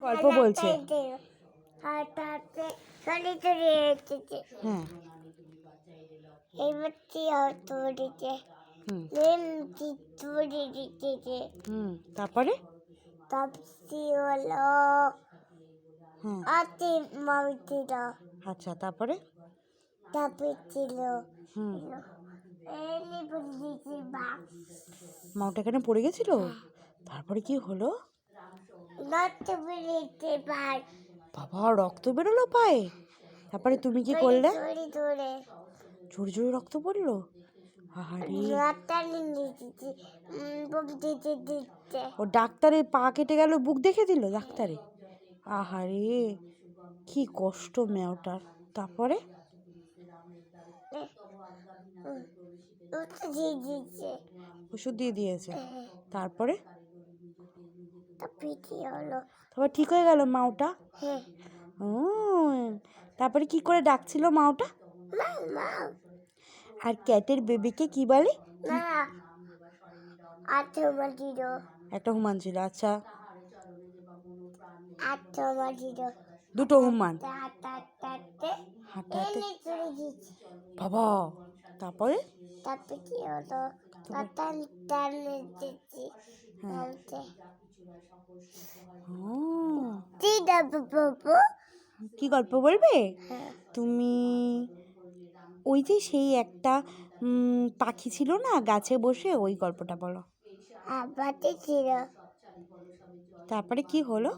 গল্প বলছে। হ্যাঁ তারপরে হ্যাঁ আচ্ছা তারপরে মাউটা এখানে পড়ে গেছিল। তারপরে কি হলো? বাবা রক্ত বেরোলো পায়ে। তারপরে তুমি কি করলে? ঝুড়ি ঝুড়ি রক্ত পড়লো। আরে ও ডাক্তারের পা কেটে গেল, বুক দেখে দিল ডাক্তারে। আহারে কি কষ্ট মেয়েটার। তারপরে ওষুধ দিয়ে দিয়েছে। তারপরে তারপর ঠিক হয়ে গেল মাওটা। ও তারপরে কি করে ডাকছিল মাওটা? আর ক্যাটের বেবিকে কি বলে? একটা হুমান ছিল। আচ্ছা দুটো হুমান হাঁটতে বাবা। তারপরে কি গল্প বলবে তুমি? ওই যে সেই একটা পাখি ছিল না গাছে বসে, ওই গল্পটা বলো। তারপরে কি হলো?